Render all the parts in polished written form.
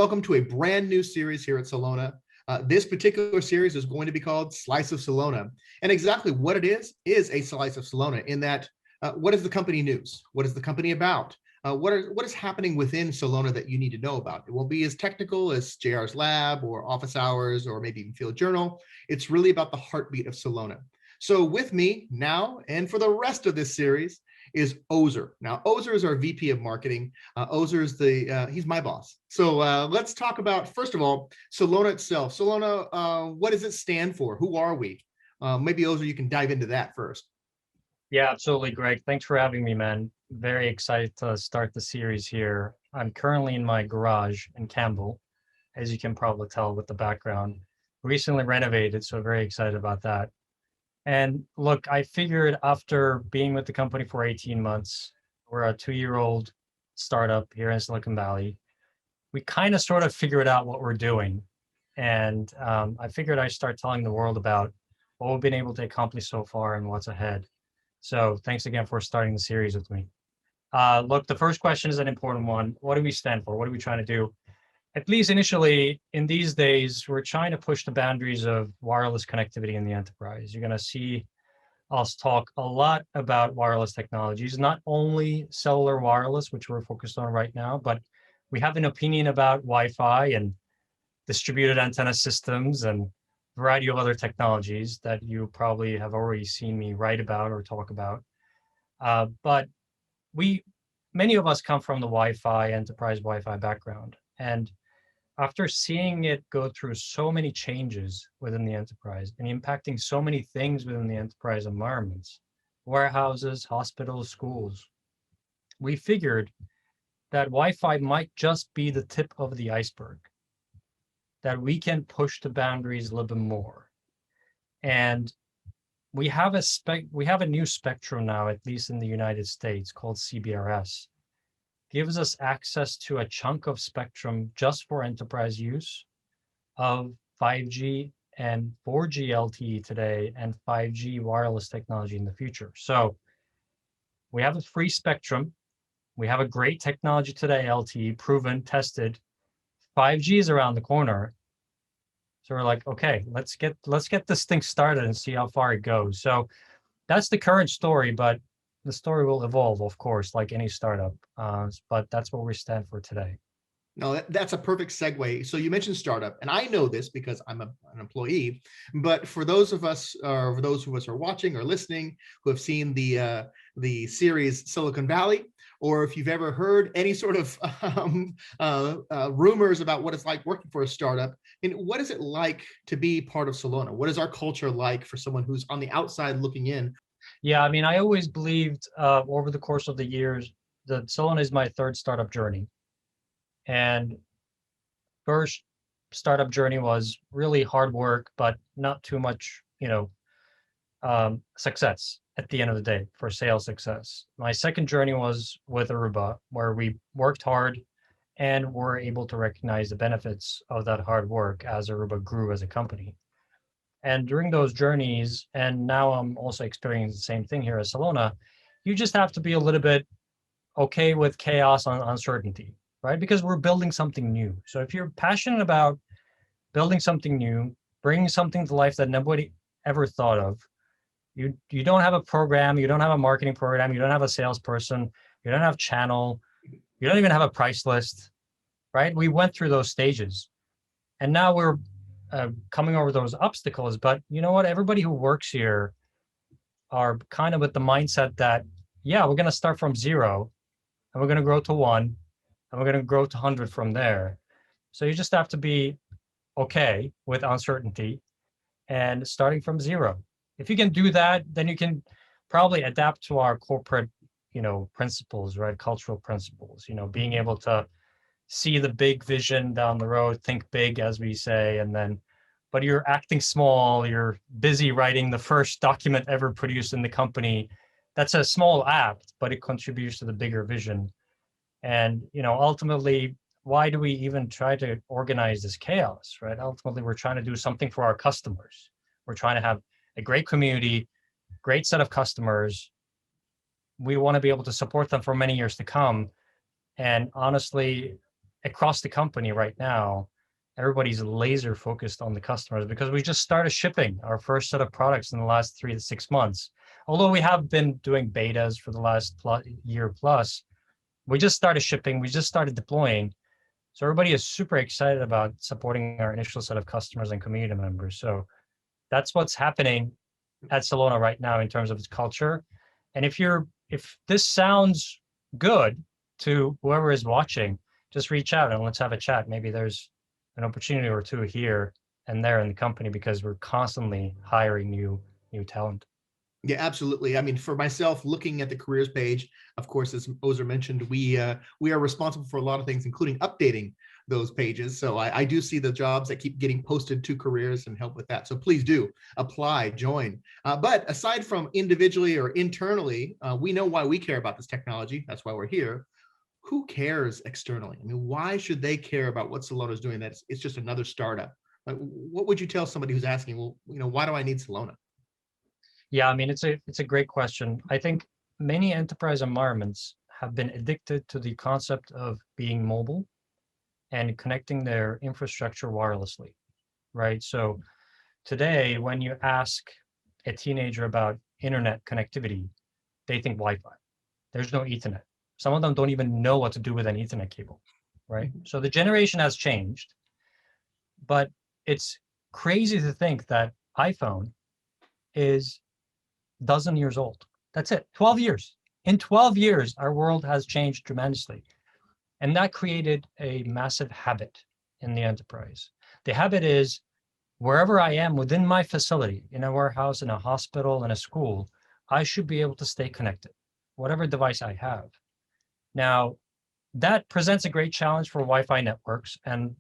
welcome to a brand new series here at Celona. This particular series is going to be called Slice of Celona. And exactly what it is a slice of Celona in that what is the company news? What is the company about? What is happening within Celona that you need to know about? It won't be as technical as JR's Lab or Office Hours or maybe even Field Journal. It's really about the heartbeat of Celona. So with me now and for the rest of this series is Ozer. Now, Ozer is our VP of Marketing. Ozer is he's my boss. So let's talk about, first of all, Celona itself. Celona, what does it stand for? Who are we? Maybe Ozer, you can dive into that first. Yeah, absolutely, Greg. Thanks for having me, man. Very excited to start the series here. I'm currently in my garage in Campbell, as you can probably tell with the background. Recently renovated, so very excited about that. And look, I figured after being with the company for 18 months, we're a 2-year-old startup here in Silicon Valley. We kind of sort of figured out what we're doing. And I figured I'd start telling the world about what we've been able to accomplish so far and what's ahead. So thanks again for starting the series with me. Look, the first question is an important one. What do we stand for? What are we trying to do? At least initially, in these days, we're trying to push the boundaries of wireless connectivity in the enterprise. You're going to see us talk a lot about wireless technologies, not only cellular wireless, which we're focused on right now, but we have an opinion about Wi-Fi and distributed antenna systems and a variety of other technologies that you probably have already seen me write about or talk about. But many of us come from the Wi-Fi, enterprise Wi-Fi background. And after seeing it go through so many changes within the enterprise and impacting so many things within the enterprise environments, warehouses, hospitals, schools, we figured that Wi-Fi might just be the tip of the iceberg, that we can push the boundaries a little bit more. And we have a new spectrum now, at least in the United States, called CBRS. Gives us access to a chunk of spectrum just for enterprise use of 5G and 4G LTE today and 5G wireless technology in the future. So we have a free spectrum. We have a great technology today, LTE, proven, tested. 5G is around the corner. So we're like, okay, let's get this thing started and see how far it goes. So that's the current story, but the story will evolve, of course, like any startup. But that's what we stand for today. No, that's a perfect segue. So you mentioned startup, and I know this because I'm an employee. But for those of us, or for those of us who are watching or listening, who have seen the series Silicon Valley, or if you've ever heard any sort of rumors about what it's like working for a startup, and what is it like to be part of Celona? What is our culture like for someone who's on the outside looking in? Yeah, I mean, I always believed over the course of the years that Celona is my third startup journey. And first startup journey was really hard work, but not too much, success at the end of the day for sales success. My second journey was with Aruba, where we worked hard and were able to recognize the benefits of that hard work as Aruba grew as a company. And during those journeys, and now I'm also experiencing the same thing here at Celona, you just have to be a little bit okay with chaos and uncertainty, right? Because we're building something new. So if you're passionate about building something new, bringing something to life that nobody ever thought of, you don't have a program, you don't have a marketing program, you don't have a salesperson, you don't have channel, you don't even have a price list, right? We went through those stages. And now we're coming over those obstacles. But you know what? Everybody who works here are kind of with the mindset that, yeah, we're going to start from 0 and we're going to grow to 1 and we're going to grow to 100 from there. So you just have to be okay with uncertainty and starting from 0. If you can do that, then you can probably adapt to our corporate, principles, right? Cultural principles, being able to see the big vision down the road, think big, as we say, but you're acting small, you're busy writing the first document ever produced in the company. That's a small act, but it contributes to the bigger vision. And, ultimately, why do we even try to organize this chaos, right? Ultimately, we're trying to do something for our customers. We're trying to have a great community, great set of customers. We want to be able to support them for many years to come. And honestly, across the company right now, everybody's laser focused on the customers because we just started shipping our first set of products in the last 3 to 6 months. Although we have been doing betas for the last year plus, we just started shipping, we just started deploying. So everybody is super excited about supporting our initial set of customers and community members. So that's what's happening at Celona right now in terms of its culture. And if this sounds good to whoever is watching, just reach out and let's have a chat. Maybe there's an opportunity or two here and there in the company because we're constantly hiring new talent. Yeah, absolutely. I mean, for myself, looking at the careers page, of course, as Ozer mentioned, we are responsible for a lot of things, including updating those pages. So I do see the jobs that keep getting posted to careers and help with that. So please do apply, join. But aside from individually or internally, we know why we care about this technology. That's why we're here. Who cares externally? I mean, why should they care about what Celona is doing? It's just another startup. What would you tell somebody who's asking, well, why do I need Celona? Yeah, I mean, it's a great question. I think many enterprise environments have been addicted to the concept of being mobile and connecting their infrastructure wirelessly, right? So today, when you ask a teenager about internet connectivity, they think Wi-Fi. There's no Ethernet. Some of them don't even know what to do with an Ethernet cable, right? So the generation has changed, but it's crazy to think that iPhone is dozen years old. That's it, 12 years. In 12 years, our world has changed tremendously. And that created a massive habit in the enterprise. The habit is wherever I am within my facility, in a warehouse, in a hospital, in a school, I should be able to stay connected, whatever device I have. Now, that presents a great challenge for Wi-Fi networks, and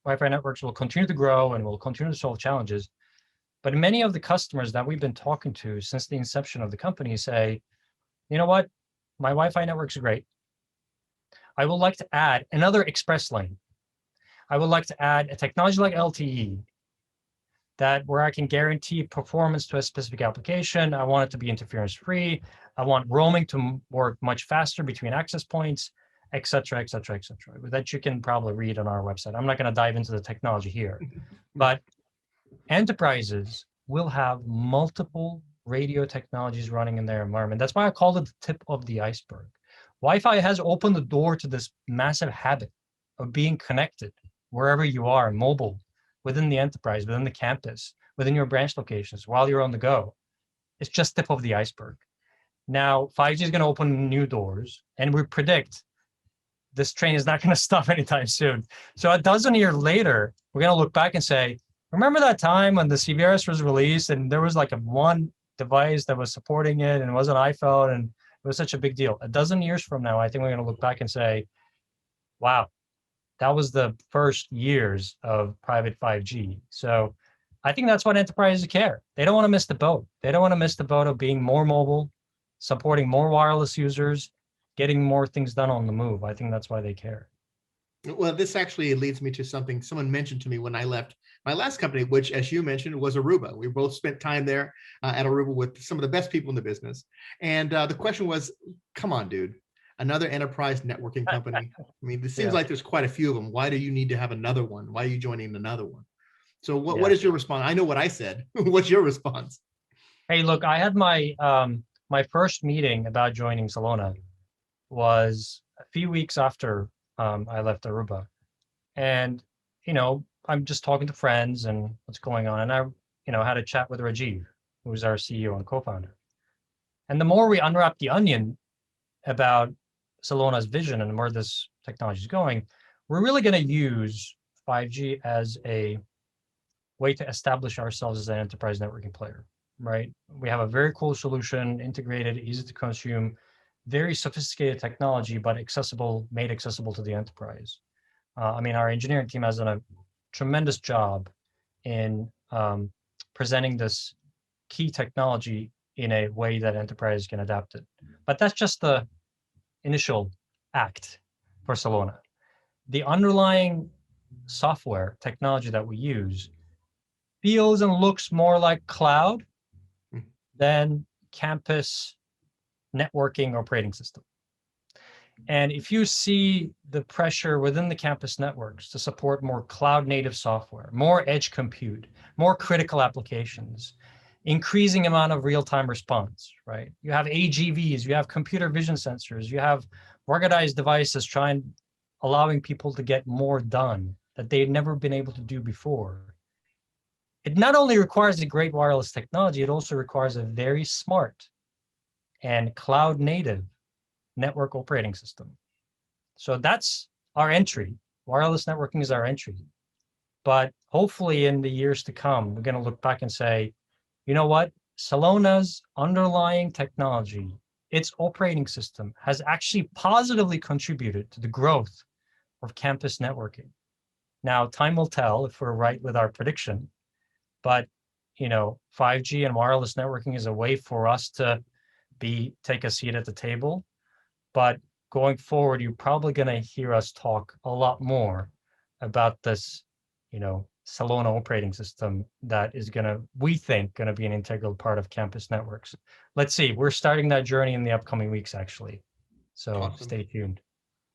Wi-Fi networks will continue to grow and will continue to solve challenges. But many of the customers that we've been talking to since the inception of the company say, you know what, my Wi-Fi network's great. I would like to add another express lane. I would like to add a technology like LTE that where I can guarantee performance to a specific application. I want it to be interference free. I want roaming to work much faster between access points, et cetera, et cetera, et cetera. That you can probably read on our website. I'm not going to dive into the technology here, but enterprises will have multiple radio technologies running in their environment. That's why I call it the tip of the iceberg. Wi-Fi has opened the door to this massive habit of being connected wherever you are, mobile, within the enterprise, within the campus, within your branch locations, while you're on the go. It's just tip of the iceberg. Now, 5G is going to open new doors, and we predict this train is not going to stop anytime soon. So a dozen years later, we're going to look back and say, remember that time when the CBRS was released and there was like a one device that was supporting it and it was an iPhone and it was such a big deal. A dozen years from now, I think we're going to look back and say, wow, that was the first years of private 5G. So I think that's what enterprises care. They don't want to miss the boat. They don't want to miss the boat of being more mobile, supporting more wireless users, getting more things done on the move. I think that's why they care. Well, this actually leads me to something someone mentioned to me when I left my last company, which, as you mentioned, was Aruba. We both spent time there at Aruba with some of the best people in the business. And the question was, come on, dude, another enterprise networking company. I mean, it seems like there's quite a few of them. Why do you need to have another one? Why are you joining another one? So what is your response? I know what I said. What's your response? Hey, look, I had my my first meeting about joining Celona was a few weeks after I left Aruba. And, I'm just talking to friends and what's going on. And I, had a chat with Rajiv, who's our CEO and co-founder. And the more we unwrap the onion about Celona's vision and where this technology is going, we're really going to use 5G as a way to establish ourselves as an enterprise networking player, right? We have a very cool solution, integrated, easy to consume, very sophisticated technology, but made accessible to the enterprise. Our engineering team has done a tremendous job in presenting this key technology in a way that enterprise can adapt it. But that's just the initial act for Celona. The underlying software technology that we use feels and looks more like cloud than campus networking operating system. And if you see the pressure within the campus networks to support more cloud native software, more edge compute, more critical applications, increasing amount of real-time response, right? You have AGVs, you have computer vision sensors, you have ruggedized devices allowing people to get more done that they'd never been able to do before. It not only requires a great wireless technology, it also requires a very smart and cloud native network operating system. So that's our entry. Wireless networking is our entry. But hopefully in the years to come, we're going to look back and say, you know what? Celona's underlying technology, its operating system, has actually positively contributed to the growth of campus networking. Now, time will tell if we're right with our prediction, but 5G and wireless networking is a way for us to take a seat at the table. But going forward, you're probably going to hear us talk a lot more about this, Celona operating system that is we think, going to be an integral part of campus networks. Let's see. We're starting that journey in the upcoming weeks, actually. So Awesome. Stay tuned.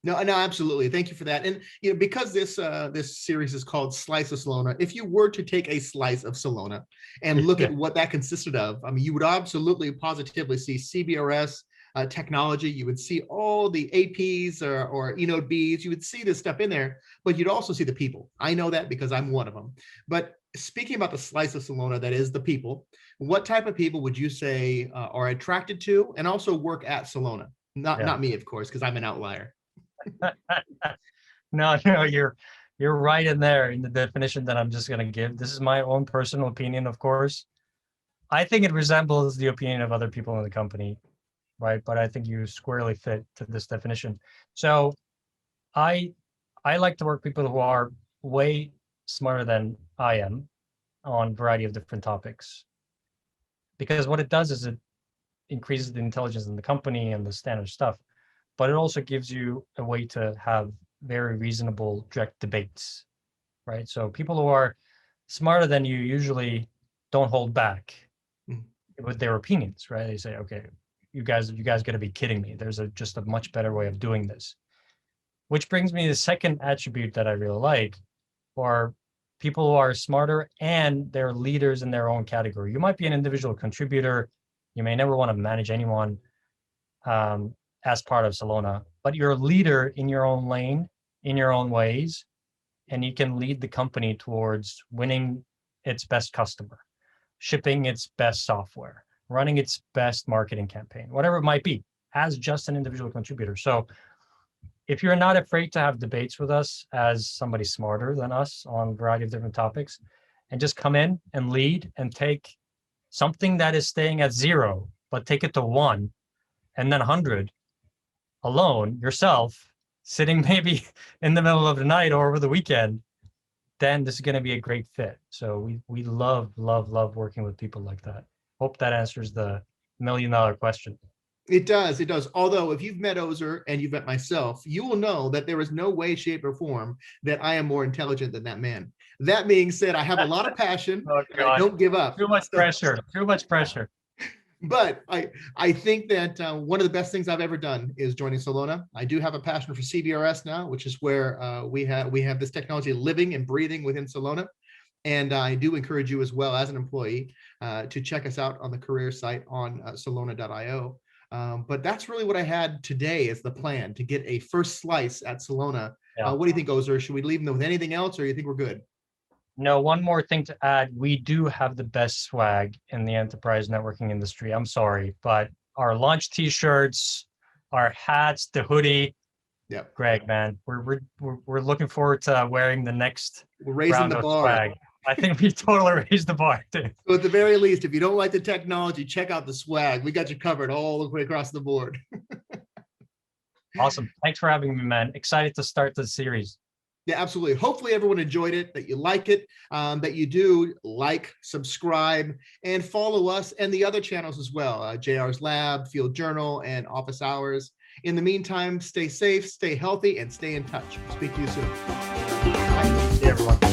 No, absolutely. Thank you for that. And because this series is called Slice of Celona, if you were to take a slice of Celona and look at what that consisted of, I mean, you would absolutely positively see CBRS technology. You would see all the APs or eNode Bs. You would see this stuff in there, but you'd also see the people. I know that because I'm one of them. But speaking about the slice of Celona, that is the people, what type of people would you say are attracted to and also work at Celona? Not me, of course, because I'm an outlier. No, you're right in there in the definition that I'm just going to give. This is my own personal opinion, of course. I think it resembles the opinion of other people in the company, right? But I think you squarely fit to this definition. So I like to work with people who are way smarter than I am on a variety of different topics. Because what it does is it increases the intelligence in the company and the standard stuff, but it also gives you a way to have very reasonable, direct debates, right? So people who are smarter than you usually don't hold back with their opinions, right? They say, okay, you guys got to be kidding me. There's just a much better way of doing this. Which brings me to the second attribute that I really like, are people who are smarter and they're leaders in their own category. You might be an individual contributor. You may never want to manage anyone as part of Celona, but you're a leader in your own lane, in your own ways, and you can lead the company towards winning its best customer, shipping its best software, running its best marketing campaign, whatever it might be, as just an individual contributor. So if you're not afraid to have debates with us as somebody smarter than us on a variety of different topics, and just come in and lead and take something that is staying at 0, but take it to 1 and then 100 alone, yourself, sitting maybe in the middle of the night or over the weekend, then this is going to be a great fit. So we love working with people like that. Hope that answers the $1 million question. It does. Although if you've met Ozer and you've met myself, you will know that there is no way, shape, or form that I am more intelligent than that man. That being said, I have a lot of passion. Oh, and I don't give up. Too much pressure. Too much pressure. But I think that one of the best things I've ever done is joining Celona. I do have a passion for CBRS now, which is where we have this technology living and breathing within Celona. And I do encourage you as well as an employee to check us out on the career site on Celona.io. But that's really what I had today as the plan, to get a first slice at Celona. Yeah. What do you think, Ozer? Should we leave them with anything else, or you think we're good? No, one more thing to add. We do have the best swag in the enterprise networking industry. I'm sorry, but our launch t-shirts, our hats, the hoodie. Yeah, Greg, man, we're looking forward to wearing the next we're raising round the of bar. swag. I think we totally raised the bar, too. So at the very least, if you don't like the technology, check out the swag. We got you covered all the way across the board. Awesome. Thanks for having me, man. Excited to start the series. Yeah, absolutely. Hopefully everyone enjoyed it, that you like it, that you do like, subscribe, and follow us and the other channels as well, JR's Lab, Field Journal, and Office Hours. In the meantime, stay safe, stay healthy, and stay in touch. Speak to you soon. Bye. See you, everyone.